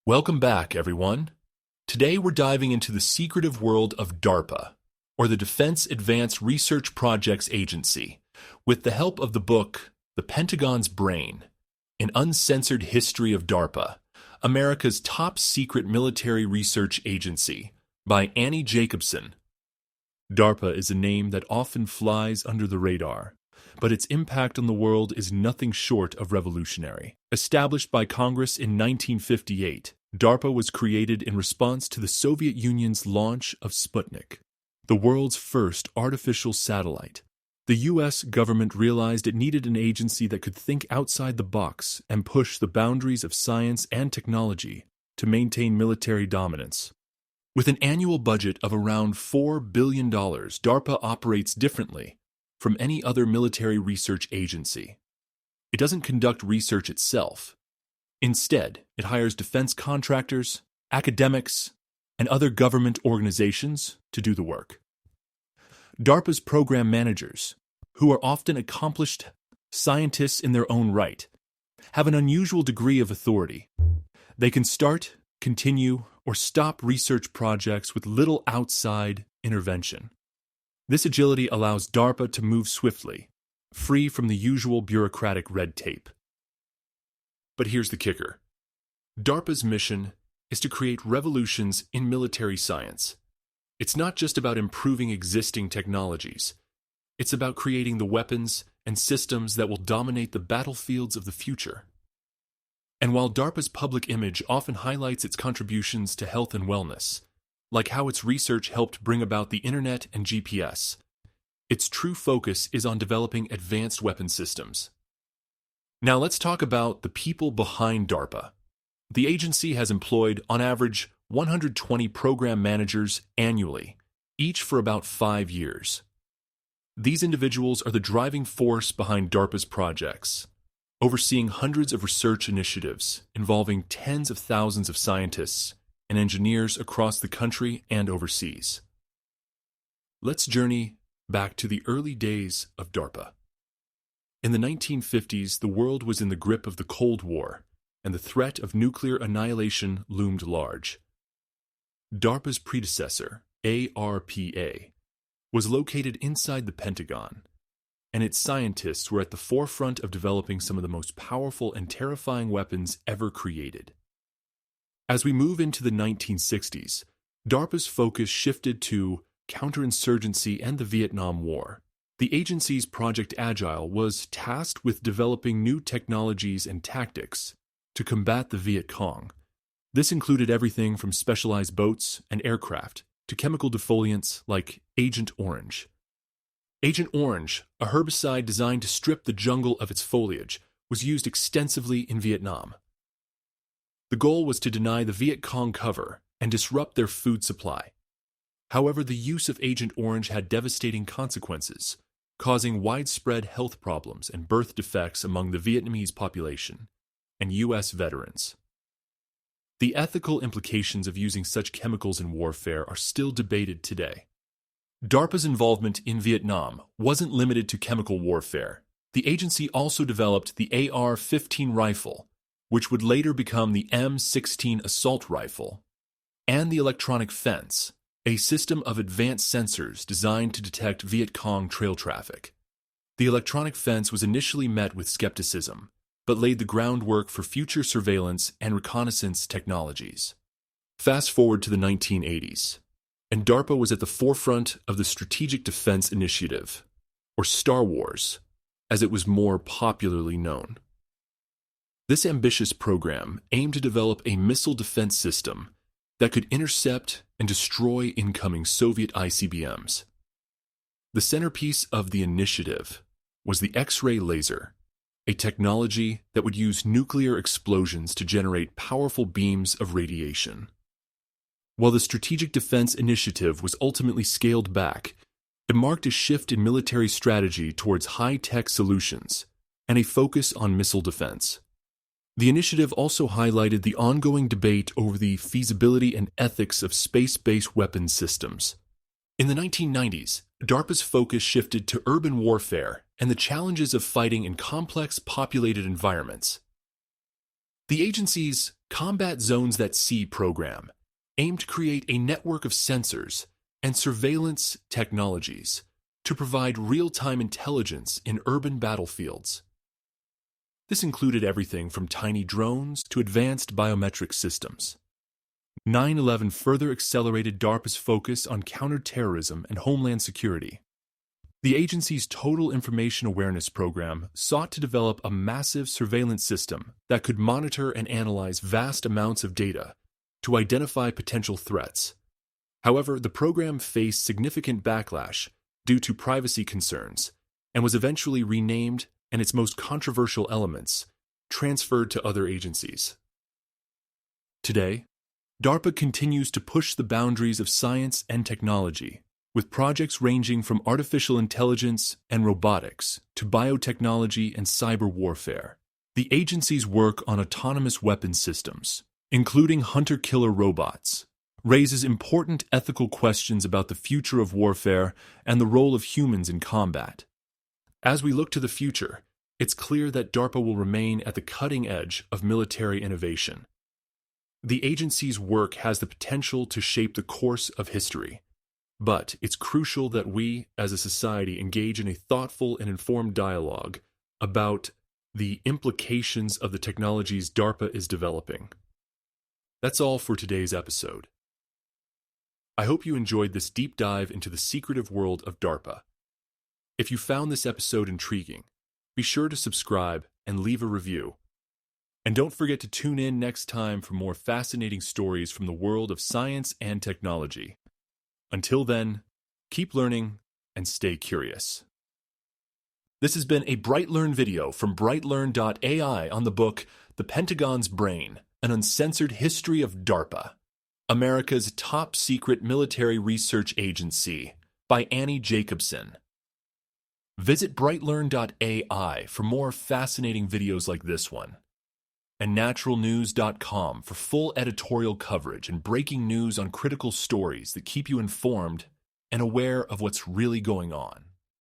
Welcome back, everyone. Today we're diving into the secretive world of DARPA, or the Defense Advanced Research Projects Agency, with the help of the book, The Pentagon's Brain, An Uncensored History of DARPA, America's Top Secret Military Research Agency, by Annie Jacobsen. DARPA is a name that often flies under the radar, but its impact on the world is nothing short of revolutionary. Established by Congress in 1958, DARPA was created in response to the Soviet Union's launch of Sputnik, the world's first artificial satellite. The U.S. government realized it needed an agency that could think outside the box and push the boundaries of science and technology to maintain military dominance. With an annual budget of around $4 billion, DARPA operates differently from any other military research agency. It doesn't conduct research itself. Instead, it hires defense contractors, academics, and other government organizations to do the work. DARPA's program managers, who are often accomplished scientists in their own right, have an unusual degree of authority. They can start, continue, or stop research projects with little outside intervention. This agility allows DARPA to move swiftly, free from the usual bureaucratic red tape. But here's the kicker. DARPA's mission is to create revolutions in military science. It's not just about improving existing technologies. It's about creating the weapons and systems that will dominate the battlefields of the future. And while DARPA's public image often highlights its contributions to health and wellness, like how its research helped bring about the internet and GPS, its true focus is on developing advanced weapon systems. Now let's talk about the people behind DARPA. The agency has employed, on average, 120 program managers annually, each for about 5 years. These individuals are the driving force behind DARPA's projects, overseeing hundreds of research initiatives involving tens of thousands of scientists and engineers across the country and overseas. Let's journey back to the early days of DARPA. In the 1950s, the world was in the grip of the Cold War, and the threat of nuclear annihilation loomed large. DARPA's predecessor, ARPA, was located inside the Pentagon, and its scientists were at the forefront of developing some of the most powerful and terrifying weapons ever created. As we move into the 1960s, DARPA's focus shifted to counterinsurgency and the Vietnam War. The agency's Project Agile was tasked with developing new technologies and tactics to combat the Viet Cong. This included everything from specialized boats and aircraft to chemical defoliants like Agent Orange. Agent Orange, a herbicide designed to strip the jungle of its foliage, was used extensively in Vietnam. The goal was to deny the Viet Cong cover and disrupt their food supply. However, the use of Agent Orange had devastating consequences, causing widespread health problems and birth defects among the Vietnamese population and U.S. veterans. The ethical implications of using such chemicals in warfare are still debated today. DARPA's involvement in Vietnam wasn't limited to chemical warfare. The agency also developed the AR-15 rifle, which would later become the M16 assault rifle, and the electronic fence, a system of advanced sensors designed to detect Viet Cong trail traffic. The electronic fence was initially met with skepticism, but laid the groundwork for future surveillance and reconnaissance technologies. Fast forward to the 1980s, and DARPA was at the forefront of the Strategic Defense Initiative, or Star Wars, as it was more popularly known. This ambitious program aimed to develop a missile defense system that could intercept and destroy incoming Soviet ICBMs. The centerpiece of the initiative was the X-ray laser, a technology that would use nuclear explosions to generate powerful beams of radiation. While the Strategic Defense Initiative was ultimately scaled back, it marked a shift in military strategy towards high-tech solutions and a focus on missile defense. The initiative also highlighted the ongoing debate over the feasibility and ethics of space-based weapons systems. In the 1990s, DARPA's focus shifted to urban warfare and the challenges of fighting in complex, populated environments. The agency's Combat Zones That See program aimed to create a network of sensors and surveillance technologies to provide real-time intelligence in urban battlefields. This included everything from tiny drones to advanced biometric systems. 9/11 further accelerated DARPA's focus on counterterrorism and homeland security. The agency's Total Information Awareness program sought to develop a massive surveillance system that could monitor and analyze vast amounts of data to identify potential threats. However, the program faced significant backlash due to privacy concerns and was eventually renamed and its most controversial elements transferred to other agencies. Today, DARPA continues to push the boundaries of science and technology, with projects ranging from artificial intelligence and robotics to biotechnology and cyber warfare. The agency's work on autonomous weapon systems, including hunter-killer robots, raises important ethical questions about the future of warfare and the role of humans in combat. As we look to the future, it's clear that DARPA will remain at the cutting edge of military innovation. The agency's work has the potential to shape the course of history, but it's crucial that we, as a society, engage in a thoughtful and informed dialogue about the implications of the technologies DARPA is developing. That's all for today's episode. I hope you enjoyed this deep dive into the secretive world of DARPA. If you found this episode intriguing, be sure to subscribe and leave a review. And don't forget to tune in next time for more fascinating stories from the world of science and technology. Until then, keep learning and stay curious. This has been a BrightLearn video from BrightLearn.ai on the book The Pentagon's Brain, an Uncensored History of DARPA, America's Top Secret Military Research Agency, by Annie Jacobsen. Visit BrightLearn.ai for more fascinating videos like this one, and naturalnews.com for full editorial coverage and breaking news on critical stories that keep you informed and aware of what's really going on.